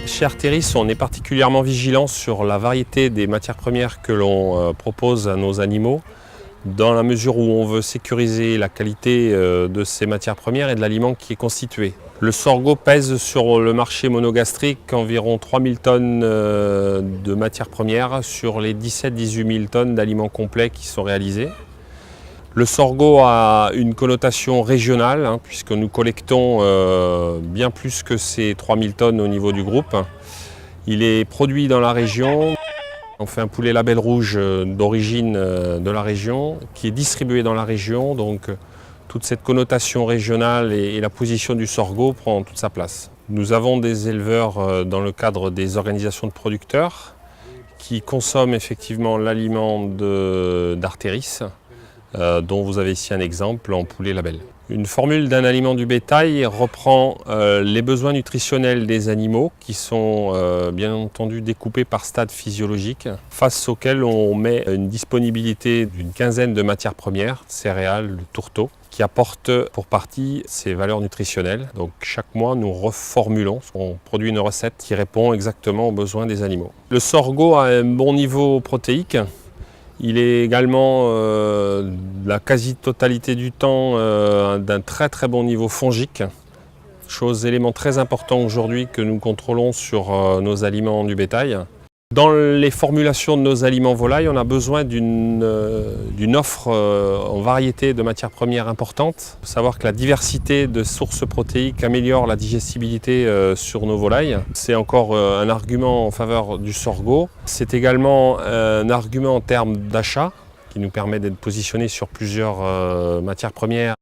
Chez Arteris, on est particulièrement vigilant sur la variété des matières premières que l'on propose à nos animaux, dans la mesure où on veut sécuriser la qualité de ces matières premières et de l'aliment qui est constitué. Le sorgho pèse sur le marché monogastrique environ 3000 tonnes de matières premières sur les 17-18 000 tonnes d'aliments complets qui sont réalisés. Le sorgho a une connotation régionale, puisque nous collectons bien plus que ces 3000 tonnes au niveau du groupe. Il est produit dans la région. On fait un poulet label rouge d'origine de la région, qui est distribué dans la région. Donc toute cette connotation régionale et la position du sorgho prend toute sa place. Nous avons des éleveurs dans le cadre des organisations de producteurs qui consomment effectivement l'aliment d'Arteris, dont vous avez ici un exemple en poulet label. Une formule d'un aliment du bétail reprend les besoins nutritionnels des animaux qui sont bien entendu découpés par stade physiologique, face auxquels on met une disponibilité d'une quinzaine de matières premières, céréales, le tourteau, qui apportent pour partie ces valeurs nutritionnelles. Donc chaque mois nous reformulons, on produit une recette qui répond exactement aux besoins des animaux. Le sorgho a un bon niveau protéique. Il est également, la quasi-totalité du temps, d'un très très bon niveau fongique. Élément très important aujourd'hui que nous contrôlons sur nos aliments du bétail. Dans les formulations de nos aliments volailles, on a besoin d'une offre en variété de matières premières importante. Il faut savoir que la diversité de sources protéiques améliore la digestibilité sur nos volailles. C'est encore un argument en faveur du sorgho. C'est également un argument en termes d'achat qui nous permet d'être positionnés sur plusieurs matières premières